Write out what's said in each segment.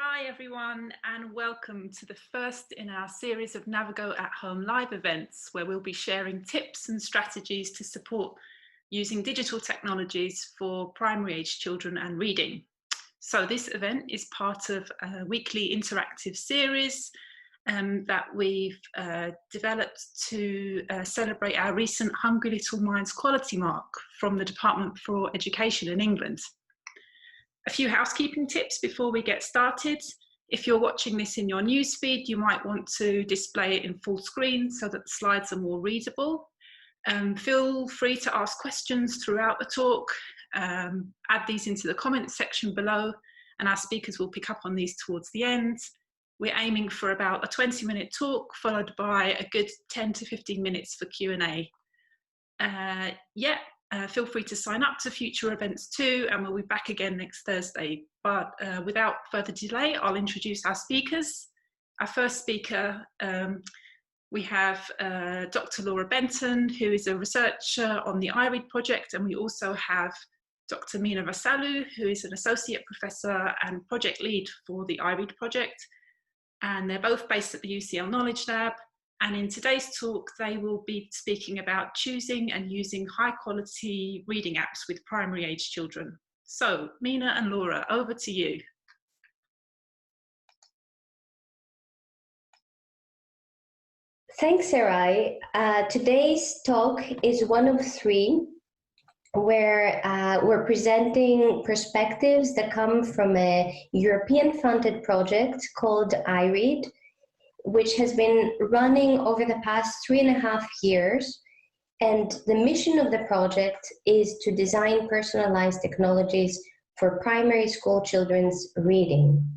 Hi everyone, and welcome to the first in our series of Navigo at Home live events, where we'll be sharing tips and strategies to support using digital technologies for primary age children and reading. So this event is part of a weekly interactive series that we've developed to celebrate our recent Hungry Little Minds Quality Mark from the Department for Education in England. A few housekeeping tips before we get started. If you're watching this in your newsfeed, you might want to display it in full screen so that the slides are more readable. Feel free to ask questions throughout the talk. Add these into the comments section below, and our speakers will pick up on these towards the end. We're aiming for about a 20-minute talk, followed by a good 10 to 15 minutes for Q&A. Feel free to sign up to future events too, and we'll be back again next Thursday. But without further delay, I'll introduce our speakers. Our first speaker, we have Dr. Laura Benton, who is a researcher on the iRead project, and we also have Dr. Mina Vasalou, who is an associate professor and project lead for the iRead project. And they're both based at the UCL Knowledge Lab. And in today's talk, they will be speaking about choosing and using high-quality reading apps with primary age children. So, Mina and Laura, over to you. Thanks, Sarai. Today's talk is one of three where we're presenting perspectives that come from a European-funded project called iRead, which has been running over the past 3.5 years. And the mission of the project is to design personalized technologies for primary school children's reading.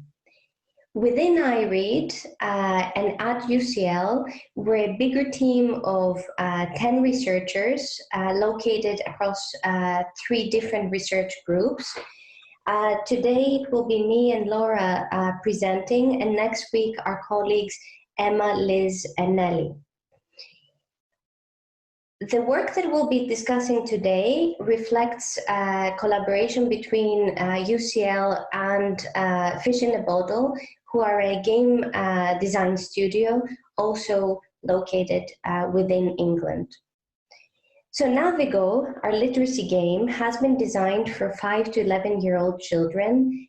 Within iRead and at UCL, we're a bigger team of 10 researchers located across 3 different research groups. Today it will be me and Laura presenting, and next week our colleagues Emma, Liz, and Nelly. The work that we'll be discussing today reflects collaboration between UCL and Fish in a Bottle, who are a game design studio also located within England. So Navigo, our literacy game, has been designed for 5 to 11-year-old children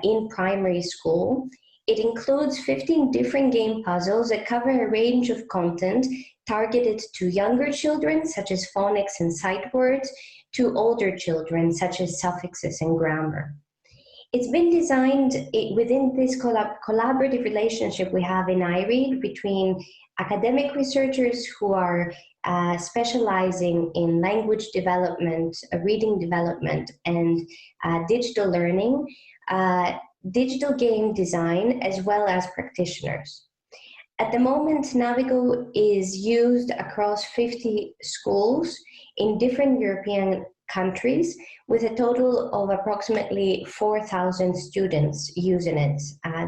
in primary school. It includes 15 different game puzzles that cover a range of content targeted to younger children, such as phonics and sight words, to older children, such as suffixes and grammar. It's been designed within this collaborative relationship we have in iRead between academic researchers who are specializing in language development, reading development, and digital learning, digital game design, as well as practitioners. At the moment, Navigo is used across 50 schools in different European countries, with a total of approximately 4,000 students using it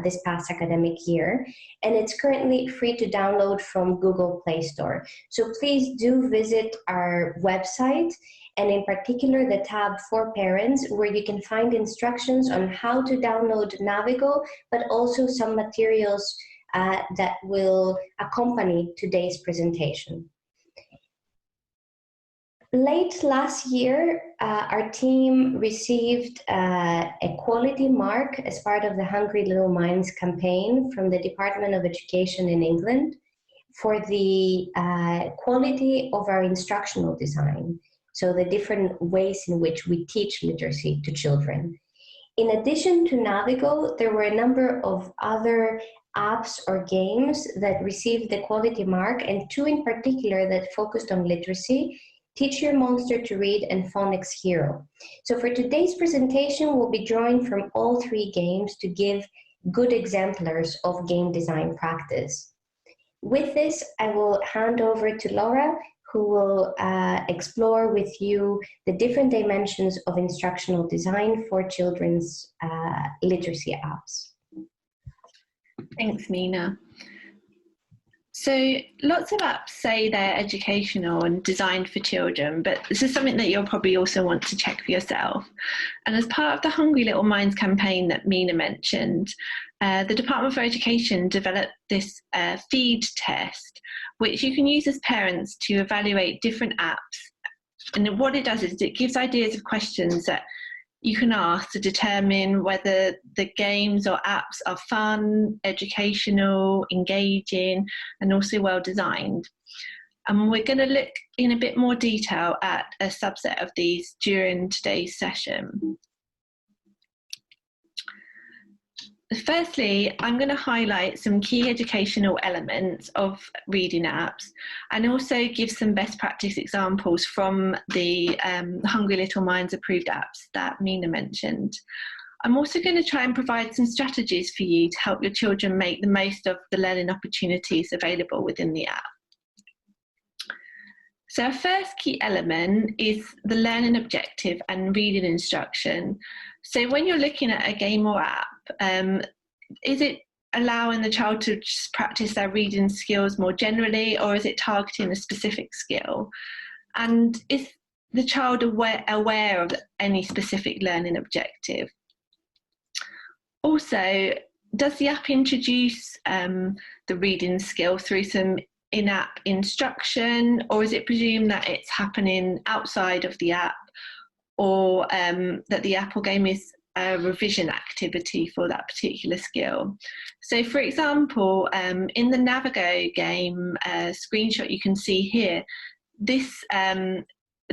this past academic year, and it's currently free to download from Google Play Store. So please do visit our website, and in particular the tab for parents, where you can find instructions on how to download Navigo, but also some materials that will accompany today's presentation. Late last year, our team received a quality mark as part of the Hungry Little Minds campaign from the Department of Education in England for the quality of our instructional design. So the different ways in which we teach literacy to children. In addition to Navigo, there were a number of other apps or games that received the quality mark, and 2 in particular that focused on literacy: Teach Your Monster to Read and Phonics Hero. So for today's presentation, we'll be drawing from all 3 games to give good exemplars of game design practice. With this, I will hand over to Laura, who will explore with you the different dimensions of instructional design for children's literacy apps. Thanks, Mina. So lots of apps say they're educational and designed for children, but this is something that you'll probably also want to check for yourself. And as part of the Hungry Little Minds campaign that Mina mentioned, the Department for Education developed this feed test, which you can use as parents to evaluate different apps. And what it does is it gives ideas of questions that you can ask to determine whether the games or apps are fun, educational, engaging, and also well designed. And we're going to look in a bit more detail at a subset of these during today's session. Firstly, I'm going to highlight some key educational elements of reading apps and also give some best practice examples from the Hungry Little Minds approved apps that Mina mentioned. I'm also going to try and provide some strategies for you to help your children make the most of the learning opportunities available within the app. So our first key element is the learning objective and reading instruction. So when you're looking at a game or app, is it allowing the child to just practice their reading skills more generally, or is it targeting a specific skill? And is the child aware of any specific learning objective? Also, does the app introduce the reading skill through some in-app instruction, or is it presumed that it's happening outside of the app, or that the app or game is a revision activity for that particular skill? So for example, in the Navigo game screenshot you can see here, this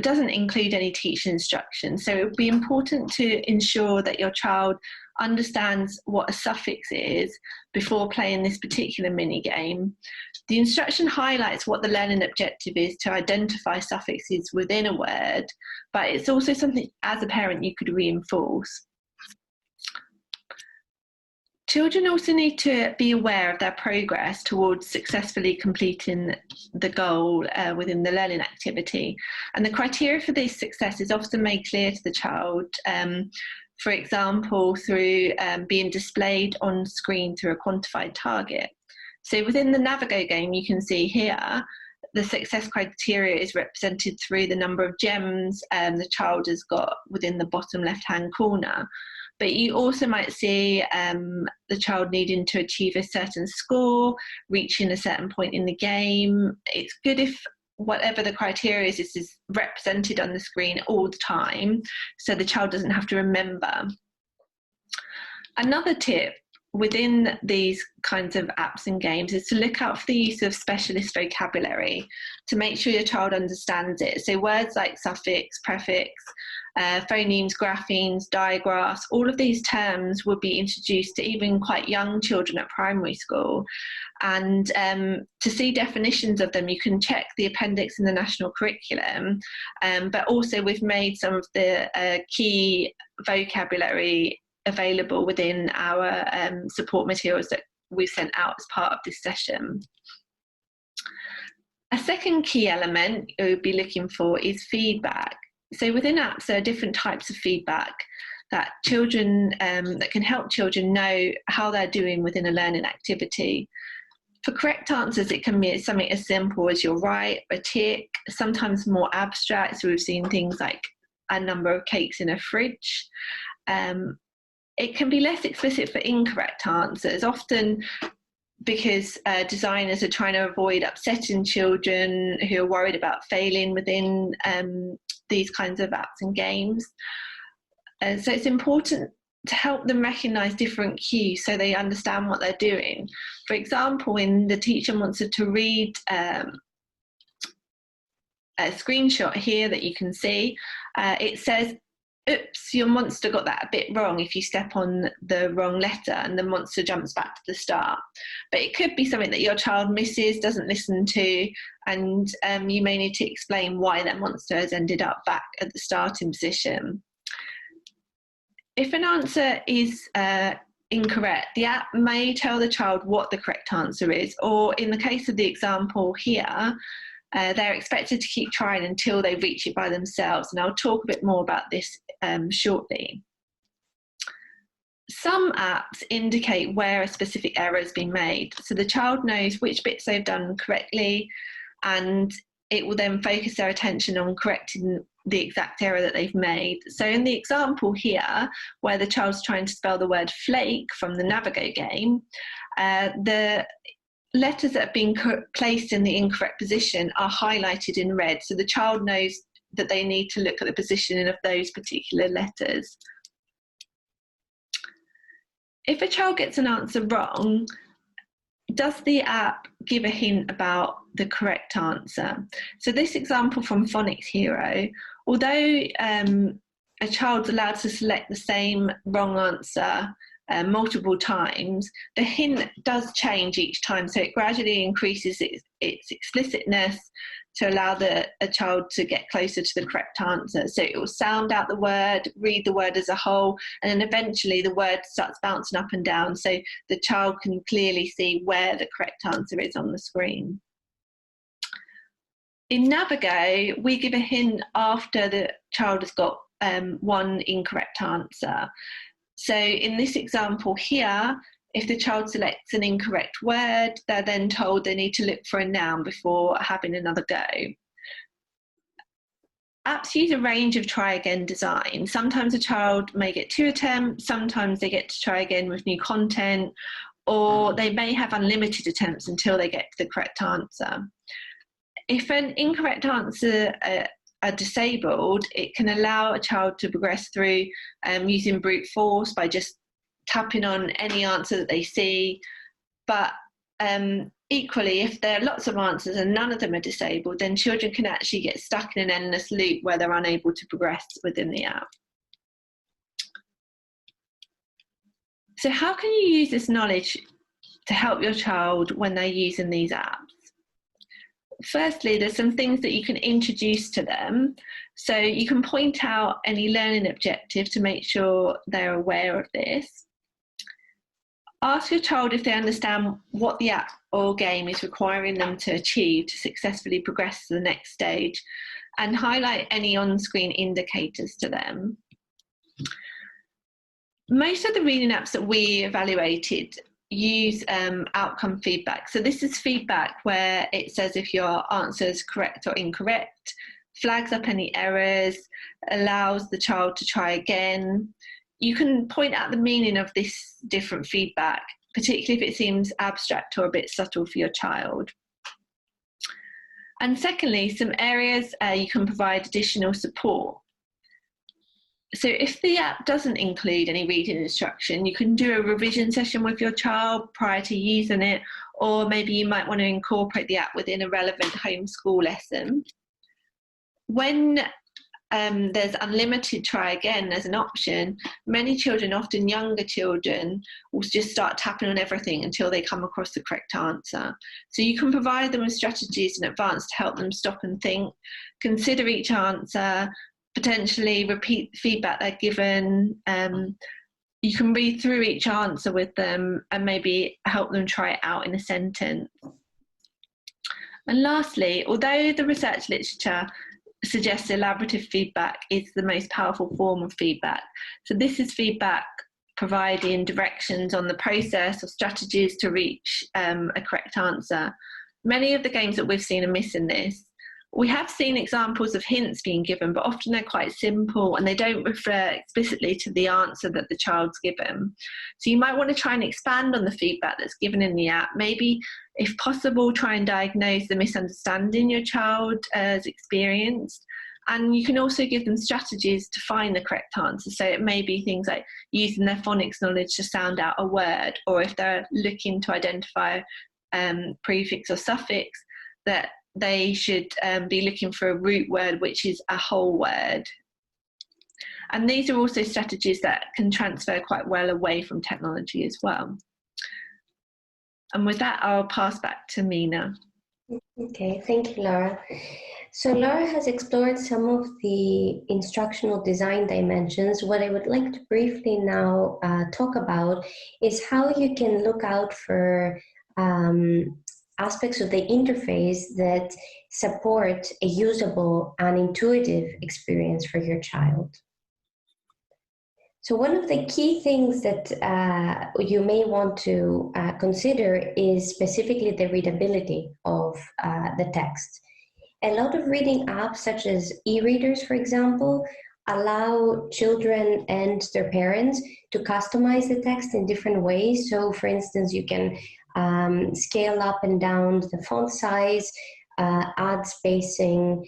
doesn't include any teaching instructions. So it would be important to ensure that your child understands what a suffix is before playing this particular mini game. The instruction highlights what the learning objective is to identify suffixes within a word, but it's also something as a parent you could reinforce. Children also need to be aware of their progress towards successfully completing the goal within the learning activity. And the criteria for this success is often made clear to the child, for example, through being displayed on screen through a quantified target. So within the Navigo game, you can see here, the success criteria is represented through the number of gems the child has got within the bottom left-hand corner. But you also might see the child needing to achieve a certain score, reaching a certain point in the game. It's good if whatever the criteria is, this is represented on the screen all the time, so the child doesn't have to remember. Another tip within these kinds of apps and games is to look out for the use of specialist vocabulary to make sure your child understands it. So words like suffix, prefix, phonemes, graphemes, digraphs, all of these terms will be introduced to even quite young children at primary school. And to see definitions of them, you can check the appendix in the national curriculum, but also we've made some of the key vocabulary available within our support materials that we've sent out as part of this session. A second key element we'll be looking for is feedback. So within apps, there are different types of feedback that children that can help children know how they're doing within a learning activity. For correct answers, it can be something as simple as you're right, a tick, sometimes more abstract. So we've seen things like a number of cakes in a fridge. It can be less explicit for incorrect answers, often because designers are trying to avoid upsetting children who are worried about failing within these kinds of apps and games. So it's important to help them recognise different cues so they understand what they're doing. For example, when the teacher wants them to read a screenshot here that you can see, it says, "Oops, your monster got that a bit wrong," if you step on the wrong letter and the monster jumps back to the start. But it could be something that your child misses, doesn't listen to, and you may need to explain why that monster has ended up back at the starting position. If an answer is incorrect, the app may tell the child what the correct answer is, or in the case of the example here, they're expected to keep trying until they reach it by themselves, and I'll talk a bit more about this shortly. Some apps indicate where a specific error has been made, so the child knows which bits they've done correctly, and it will then focus their attention on correcting the exact error that they've made. So in the example here, where the child's trying to spell the word flake from the Navigo game, the letters that have been placed in the incorrect position are highlighted in red, so the child knows that they need to look at the positioning of those particular letters. If a child gets an answer wrong, does the app give a hint about the correct answer? So this example from Phonics Hero, although a child's allowed to select the same wrong answer multiple times, the hint does change each time, so it gradually increases its explicitness to allow a child to get closer to the correct answer. So it will sound out the word, read the word as a whole, and then eventually the word starts bouncing up and down, so the child can clearly see where the correct answer is on the screen. In Navigo, we give a hint after the child has got one incorrect answer. So in this example here, if the child selects an incorrect word, they're then told they need to look for a noun before having another go. Apps use a range of try again design. Sometimes a child may get 2 attempts, sometimes they get to try again with new content, or they may have unlimited attempts until they get to the correct answer. If an incorrect answer are disabled, it can allow a child to progress through using brute force by just tapping on any answer that they see. But equally, if there are lots of answers and none of them are disabled, then children can actually get stuck in an endless loop where they're unable to progress within the app. So how can you use this knowledge to help your child when they're using these apps? Firstly, there's some things that you can introduce to them. So you can point out any learning objective to make sure they're aware of this. Ask your child if they understand what the app or game is requiring them to achieve to successfully progress to the next stage, and highlight any on-screen indicators to them. Most of the reading apps that we evaluated use outcome feedback. So this is feedback where it says if your answer is correct or incorrect, flags up any errors, allows the child to try again. You can point out the meaning of this different feedback, particularly if it seems abstract or a bit subtle for your child. And secondly, some areas you can provide additional support. So if the app doesn't include any reading instruction, you can do a revision session with your child prior to using it, or maybe you might want to incorporate the app within a relevant homeschool lesson. When there's unlimited try again as an option, many children, often younger children, will just start tapping on everything until they come across the correct answer. So you can provide them with strategies in advance to help them stop and think, consider each answer, potentially repeat feedback they're given. You can read through each answer with them and maybe help them try it out in a sentence. And lastly, although the research literature suggests elaborative feedback is the most powerful form of feedback, so this is feedback providing directions on the process or strategies to reach a correct answer. Many of the games that we've seen are missing this. We have seen examples of hints being given, but often they're quite simple and they don't refer explicitly to the answer that the child's given. So you might want to try and expand on the feedback that's given in the app. Maybe, if possible, try and diagnose the misunderstanding your child has experienced. And you can also give them strategies to find the correct answer. So it may be things like using their phonics knowledge to sound out a word, or if they're looking to identify prefix or suffix, that they should be looking for a root word, which is a whole word. And these are also strategies that can transfer quite well away from technology as well. And with that, I'll pass back to Mina. Okay, thank you, Laura. So Laura has explored some of the instructional design dimensions. What I would like to briefly now talk about is how you can look out for aspects of the interface that support a usable and intuitive experience for your child. So one of the key things that you may want to consider is specifically the readability of the text. a lot of reading apps, such as e-readers, for example, allow children and their parents to customize the text in different ways. So, for instance, you can scale up and down the font size, add spacing,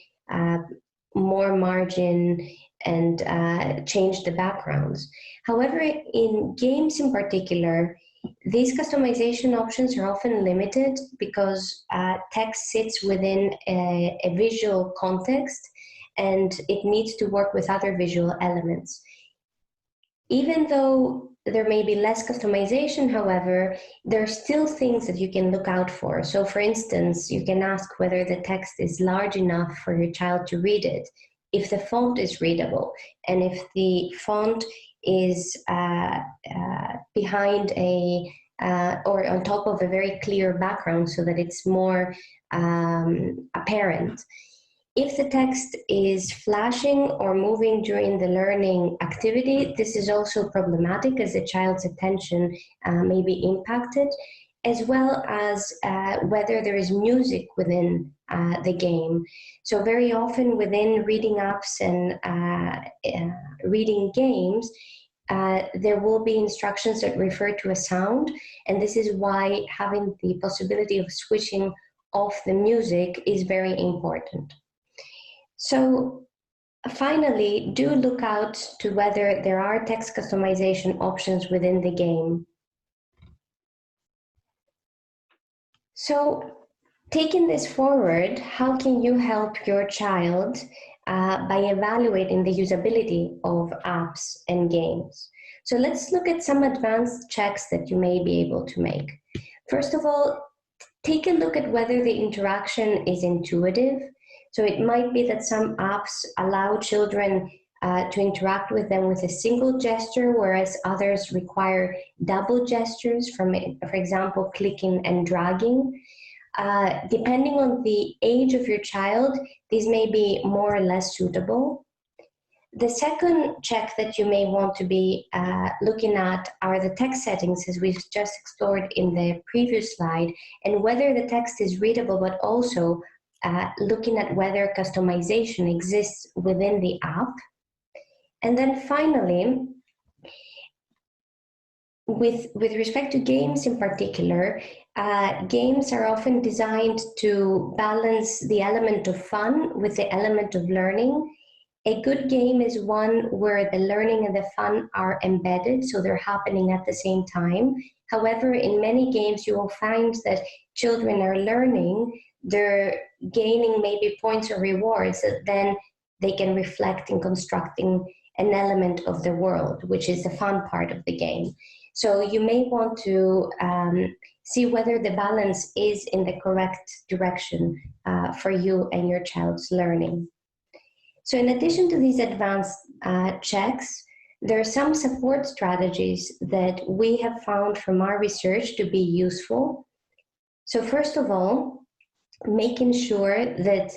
more margin, and change the backgrounds. However, in games in particular, these customization options are often limited because text sits within a visual context and it needs to work with other visual elements. Even though there may be less customization, however, there are still things that you can look out for. So, for instance, you can ask whether the text is large enough for your child to read it, if the font is readable, and if the font is behind or on top of a very clear background so that it's more apparent. If the text is flashing or moving during the learning activity, this is also problematic as the child's attention may be impacted, as well as whether there is music within the game. So very often within reading apps and reading games, there will be instructions that refer to a sound, and this is why having the possibility of switching off the music is very important. So finally, do look out to whether there are text customization options within the game. So taking this forward, how can you help your child by evaluating the usability of apps and games? So let's look at some advanced checks that you may be able to make. First of all, take a look at whether the interaction is intuitive. So it might be that some apps allow children to interact with them with a single gesture, whereas others require double gestures, for example, clicking and dragging. Depending on the age of your child, these may be more or less suitable. The second check that you may want to be looking at are the text settings, as we've just explored in the previous slide, and whether the text is readable, but also looking at whether customization exists within the app. And then finally, with respect to games in particular, games are often designed to balance the element of fun with the element of learning. A good game is one where the learning and the fun are embedded, so they're happening at the same time. However, in many games, you will find that children are learning, they're gaining maybe points or rewards that then they can reflect in constructing an element of the world, which is the fun part of the game. So you may want to see whether the balance is in the correct direction for you and your child's learning. So in addition to these advanced checks, there are some support strategies that we have found from our research to be useful. So first of all, making sure that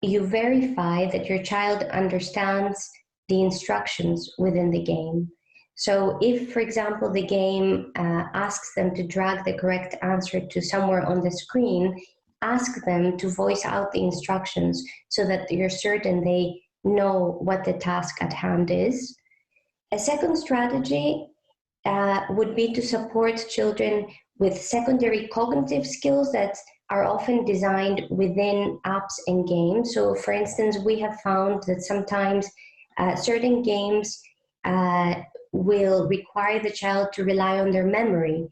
you verify that your child understands the instructions within the game. So if, for example, the game asks them to drag the correct answer to somewhere on the screen, ask them to voice out the instructions so that you're certain they know what the task at hand is. A second strategy would be to support children with secondary cognitive skills that are often designed within apps and games. So for instance, we have found that sometimes certain games will require the child to rely on their memory.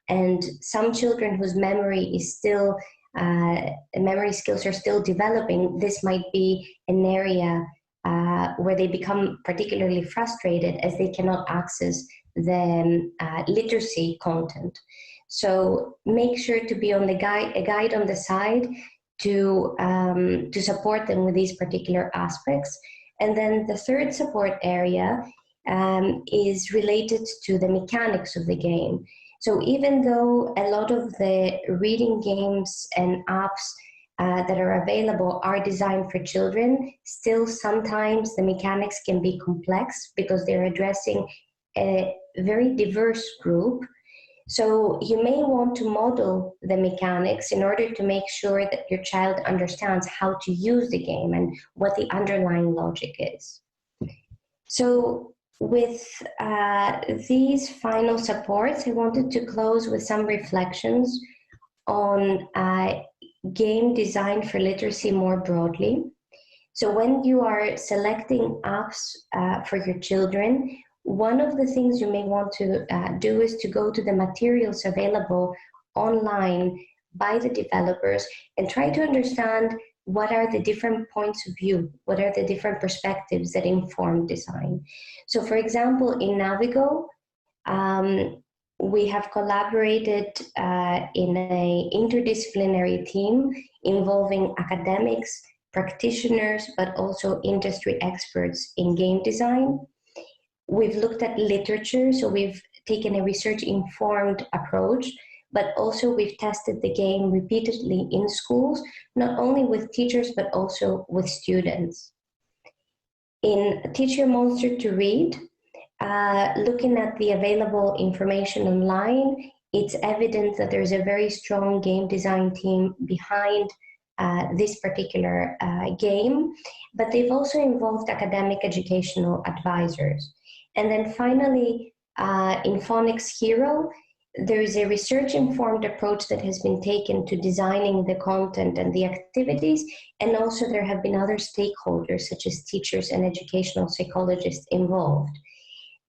And some children whose memory is still, memory skills are still developing, this might be an area where they become particularly frustrated as they cannot access the literacy content. So make sure to be on the a guide on the side to support them with these particular aspects. And then the third support area is related to the mechanics of the game. So even though a lot of the reading games and apps that are available are designed for children, still sometimes the mechanics can be complex because they're addressing a very diverse group. So you may want to model the mechanics in order to make sure that your child understands how to use the game and what the underlying logic is. So with these final supports, I wanted to close with some reflections on game design for literacy more broadly. So when you are selecting apps for your children, one of the things you may want to do is to go to the materials available online by the developers and try to understand what are the different points of view, what are the different perspectives that inform design. So for example, in Navigo, we have collaborated in an interdisciplinary team involving academics, practitioners, but also industry experts in game design. We've looked at literature, so we've taken a research-informed approach, but also we've tested the game repeatedly in schools, not only with teachers, but also with students. In Teach Your Monster to Read, looking at the available information online, it's evident that there's a very strong game design team behind this particular game, but they've also involved academic educational advisors. And then finally, in Phonics Hero, there is a research-informed approach that has been taken to designing the content and the activities, and also there have been other stakeholders such as teachers and educational psychologists involved.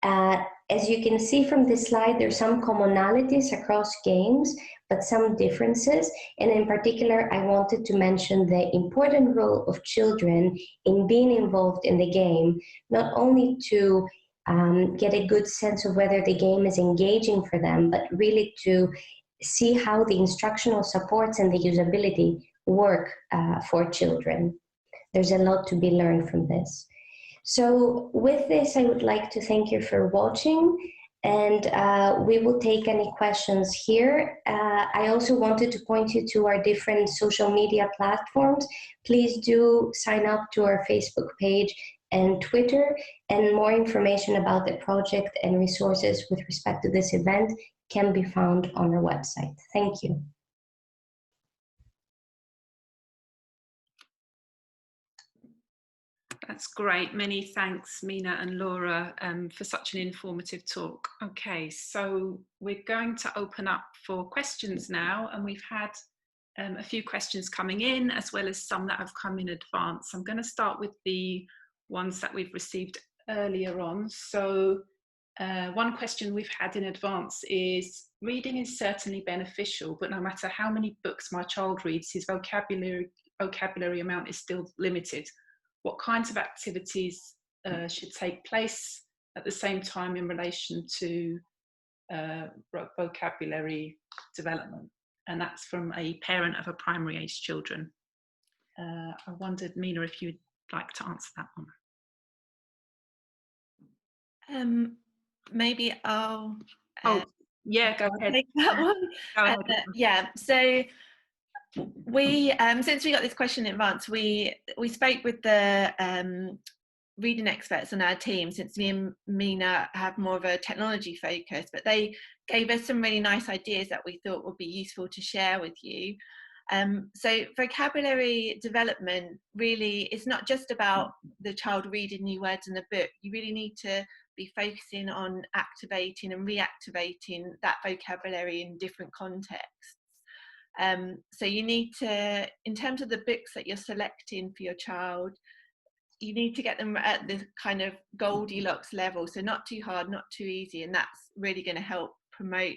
As you can see from this slide, there's some commonalities across games, but some differences. And in particular, I wanted to mention the important role of children in being involved in the game, not only to get a good sense of whether the game is engaging for them, but really to see how the instructional supports and the usability work for children. There's a lot to be learned from this. So with this, I would like to thank you for watching, and we will take any questions here. I also wanted to point you to our different social media platforms. Please do sign up to our Facebook page and Twitter, and more information about the project and resources with respect to this event can be found on our website. Thank you. That's great. Many thanks, Mina and Laura, for such an informative talk. Okay, so we're going to open up for questions now, and we've had a few questions coming in, as well as some that have come in advance. I'm going to start with the ones that we've received earlier on. So one question we've had in advance is, reading is certainly beneficial, but no matter how many books my child reads, his vocabulary amount is still limited. What kinds of activities should take place at the same time in relation to vocabulary development? And that's from a parent of a primary age children. I wondered, Mina, if you'd like to answer that one. Maybe I'll yeah, go ahead. Take that one. Go ahead. Yeah, so we since we got this question in advance, we spoke with the reading experts on our team, since me and Mina have more of a technology focus, but they gave us some really nice ideas that we thought would be useful to share with you. So vocabulary development really is not just about the child reading new words in the book. You really need to be focusing on activating and reactivating that vocabulary in different contexts. So you need to, in terms of the books that you're selecting for your child, you need to get them at the kind of Goldilocks level, so not too hard, not too easy, and that's really going to help promote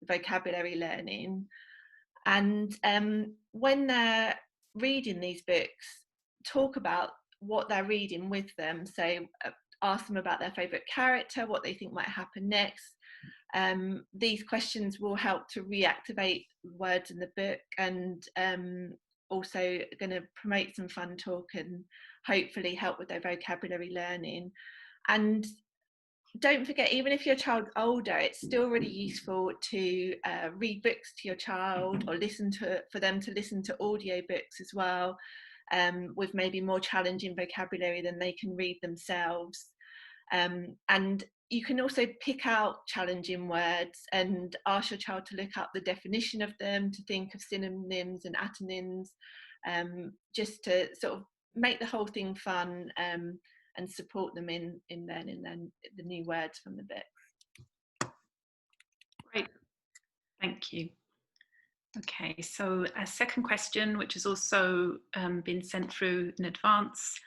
vocabulary learning. And when they're reading these books, talk about what they're reading with them. So ask them about their favourite character, what they think might happen next. These questions will help to reactivate words in the book, and also going to promote some fun talk and hopefully help with their vocabulary learning. And don't forget, even if your child's older, it's still really useful to read books to your child, or for them to listen to audio books as well, with maybe more challenging vocabulary than they can read themselves. And you can also pick out challenging words and ask your child to look up the definition of them, to think of synonyms and antonyms, just to sort of make the whole thing fun, and support them in learning the new words from the book. Great, thank you. Okay, so a second question, which has also been sent through in advance.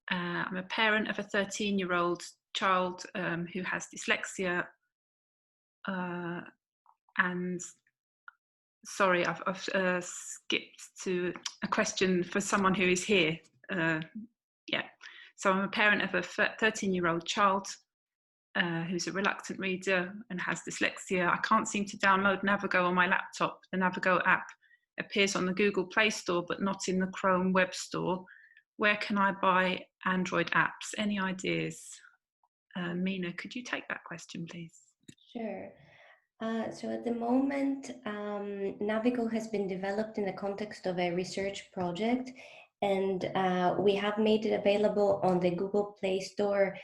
I'm a parent of a 13-year-old child who has dyslexia, and sorry, I've skipped to a question for someone who is here. Yeah, so I'm a parent of a 13-year-old child who's a reluctant reader and has dyslexia. I can't seem to download Navigo on my laptop. The Navigo app appears on the Google Play Store, but not in the Chrome Web Store. Where can I buy Android apps? Any ideas? Mina, could you take that question, please? Sure. So at the moment, Navigo has been developed in the context of a research project, and we have made it available on the Google Play Store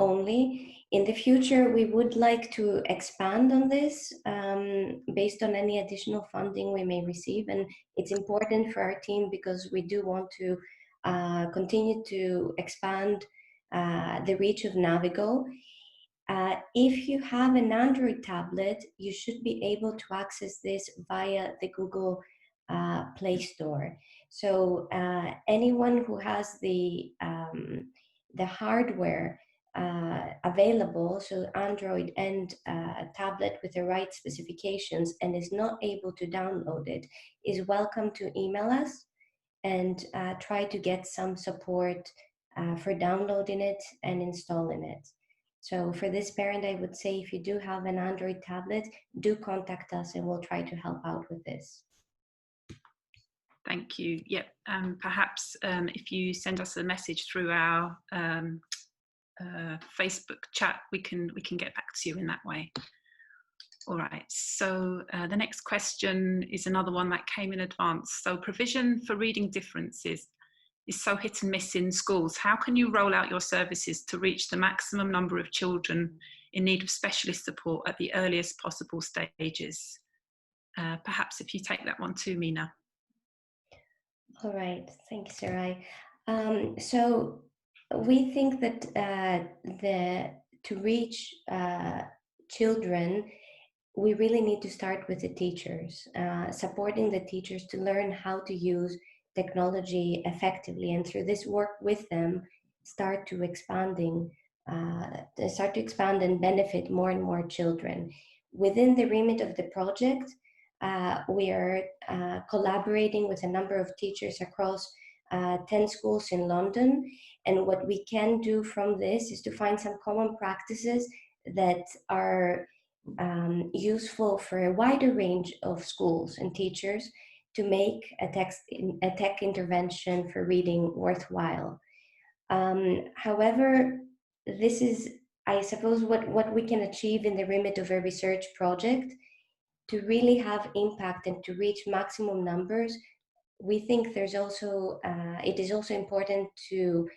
only. In the future, we would like to expand on this based on any additional funding we may receive, and it's important for our team because we do want to continue to expand the reach of Navigo. If you have an Android tablet, you should be able to access this via the Google Play Store. So anyone who has the hardware available, so Android and tablet with the right specifications, and is not able to download it, is welcome to email us and try to get some support for downloading it and installing it. So for this parent, I would say if you do have an Android tablet, do contact us and we'll try to help out with this. Thank you. Yep. Perhaps if you send us a message through our Facebook chat, we can get back to you in that way. All right. So the next question is another one that came in advance. So provision for reading differences is so hit and miss in schools. How can you roll out your services to reach the maximum number of children in need of specialist support at the earliest possible stages? Perhaps if you take that one too, Mina. All right, thank you, Sarai. So we think that to reach children, we really need to start with the teachers, supporting the teachers to learn how to use technology effectively, and through this work with them, start to expand and benefit more and more children. Within the remit of the project, we are collaborating with a number of teachers across 10 schools in London, and what we can do from this is to find some common practices that are useful for a wider range of schools and teachers to make a tech intervention for reading worthwhile. However, this is, I suppose, what we can achieve in the remit of a research project. To really have impact and to reach maximum numbers, we think it is also important to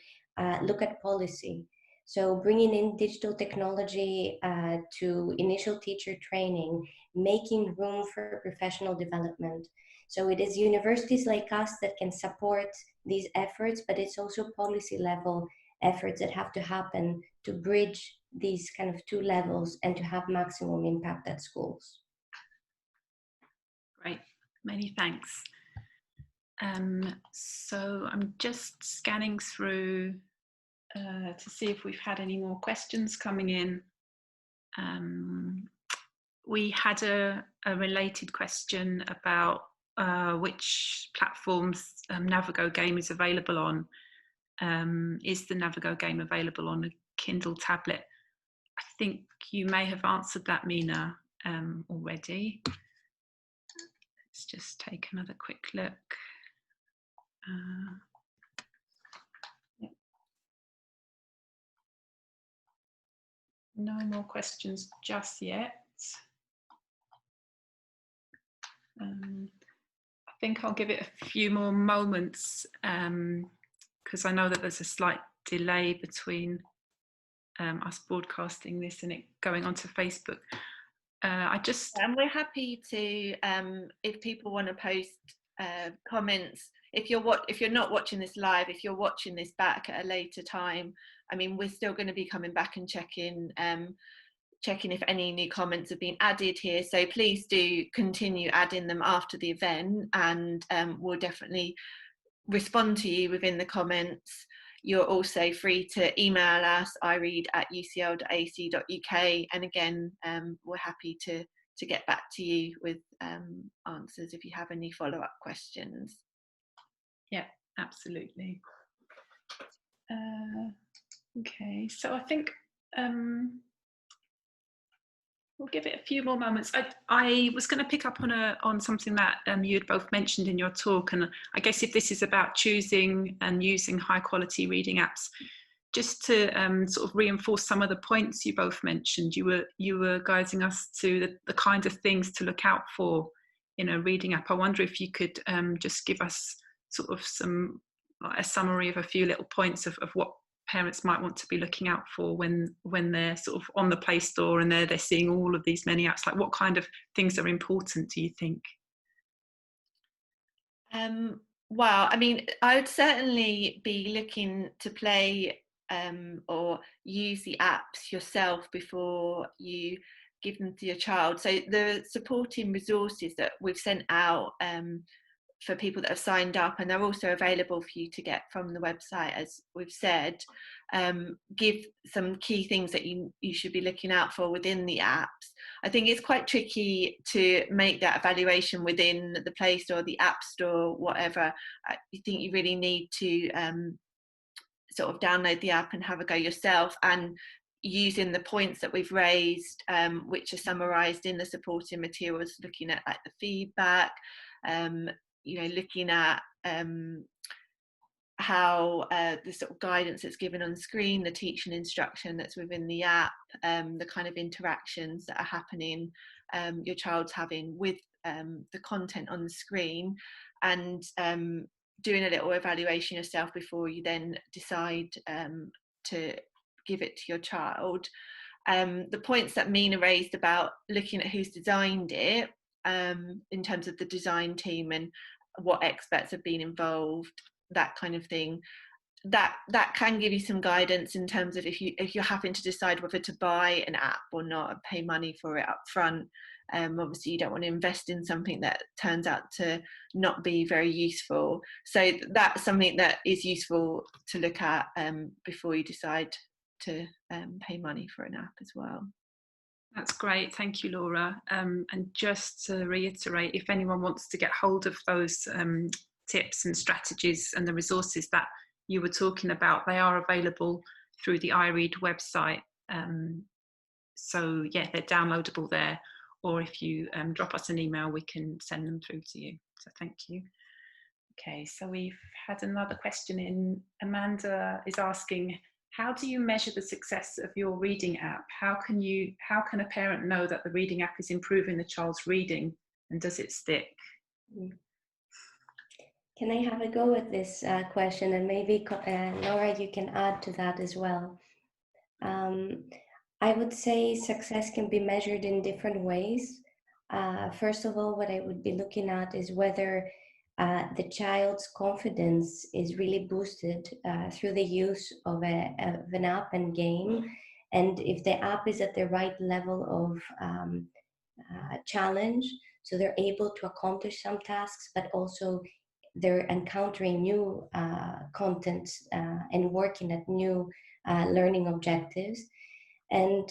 look at policy. So bringing in digital technology to initial teacher training, making room for professional development. So it is universities like us that can support these efforts, but it's also policy level efforts that have to happen to bridge these kind of two levels and to have maximum impact at schools. Great, many thanks. So I'm just scanning through to see if we've had any more questions coming in. We had a related question about which platforms Navigo game is available on. Is the Navigo game available on a Kindle tablet? I think you may have answered that, Mina, already. Let's just take another quick look. No more questions just yet. I think I'll give it a few more moments because I know that there's a slight delay between us broadcasting this and it going onto Facebook. And we're happy to, if people want to post comments, if you're not watching this live, if you're watching this back at a later time, I mean, we're still going to be coming back and checking if any new comments have been added here. So please do continue adding them after the event, and we'll definitely respond to you within the comments. You're also free to email us, iRead@ucl.ac.uk, and again, we're happy to get back to you with answers if you have any follow-up questions. Yeah, absolutely. Okay, so I think we'll give it a few more moments. I was going to pick up on something that you had both mentioned in your talk, and I guess if this is about choosing and using high quality reading apps, just to sort of reinforce some of the points you both mentioned, you were guiding us to the kind of things to look out for in a reading app. I wonder if you could just give us sort of a summary of a few little points of what parents might want to be looking out for when they're sort of on the Play Store and they're seeing all of these many apps. Like, what kind of things are important, do you think? Well, I mean, I would certainly be looking to play or use the apps yourself before you give them to your child. So the supporting resources that we've sent out for people that have signed up, and they're also available for you to get from the website, as we've said, give some key things that you should be looking out for within the apps. I think it's quite tricky to make that evaluation within the Play Store, the App Store, whatever. I think you really need to sort of download the app and have a go yourself, and using the points that we've raised, which are summarised in the supporting materials, looking at like the feedback, looking at how the sort of guidance that's given on screen, the teaching instruction that's within the app, the kind of interactions that are happening, your child's having with the content on the screen, and doing a little evaluation yourself before you then decide to give it to your child. The points that Mina raised about looking at who's designed it, in terms of the design team and what experts have been involved, that kind of thing, that can give you some guidance in terms of if you're having to decide whether to buy an app or not and pay money for it up front. Obviously you don't want to invest in something that turns out to not be very useful, so that's something that is useful to look at before you decide to pay money for an app as well. That's great, thank you, Laura. And just to reiterate, if anyone wants to get hold of those tips and strategies and the resources that you were talking about, they are available through the iRead website. So yeah, they're downloadable there, or if you drop us an email, we can send them through to you. So thank you. Okay, so we've had another question in. Amanda is asking, how do you measure the success of your reading app? How can a parent know that the reading app is improving the child's reading, and does it stick? Can I have a go at this question, and maybe Laura, you can add to that as well. I would say success can be measured in different ways. First of all, what I would be looking at is whether the child's confidence is really boosted through the use of an app and game, and if the app is at the right level of challenge, so they're able to accomplish some tasks, but also they're encountering new content and working at new learning objectives. And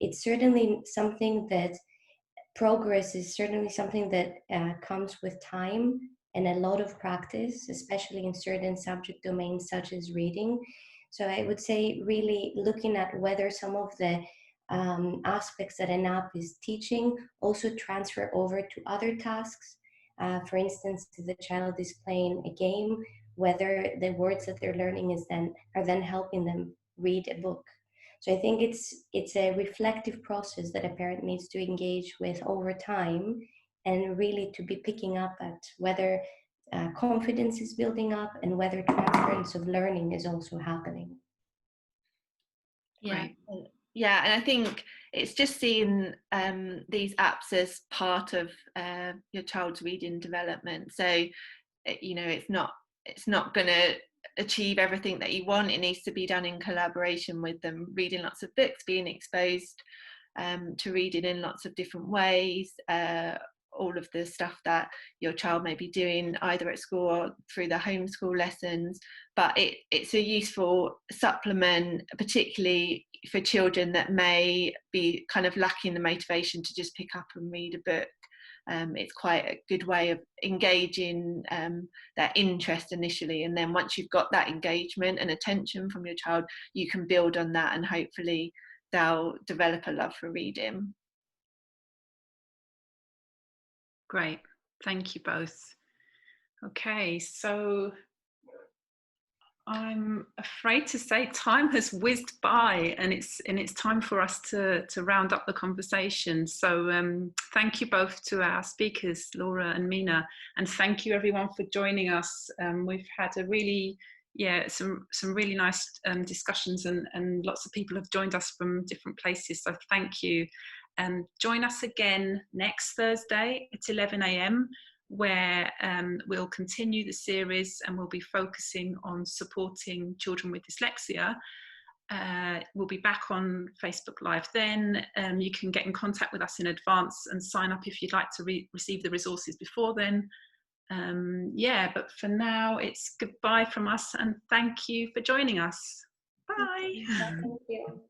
it's certainly something that progress is certainly something that comes with time and a lot of practice, especially in certain subject domains such as reading. So I would say really looking at whether some of the aspects that an app is teaching also transfer over to other tasks. For instance, if the child is playing a game, whether the words that they're learning are then helping them read a book. So I think it's a reflective process that a parent needs to engage with over time, and really to be picking up at whether confidence is building up and whether transference of learning is also happening. Yeah. Great. Yeah, and I think it's just seeing these apps as part of your child's reading development. So you know, it's not going to achieve everything that you want. It needs to be done in collaboration with them, reading lots of books, being exposed to reading in lots of different ways, all of the stuff that your child may be doing either at school or through the homeschool lessons. But it's a useful supplement, particularly for children that may be kind of lacking the motivation to just pick up and read a book. It's quite a good way of engaging their interest initially, and then once you've got that engagement and attention from your child, you can build on that, and hopefully they'll develop a love for reading. Great, thank you both. Okay, so I'm afraid to say time has whizzed by, and it's time for us to round up the conversation. So thank you both to our speakers, Laura and Mina, and thank you everyone for joining us. We've had a really, some really nice discussions, and lots of people have joined us from different places. So thank you. Join us again next Thursday at 11 AM. Where we'll continue the series and we'll be focusing on supporting children with dyslexia. We'll be back on Facebook Live then. You can get in contact with us in advance and sign up if you'd like to receive the resources before then. But for now, it's goodbye from us, and thank you for joining us. Bye. Thank you.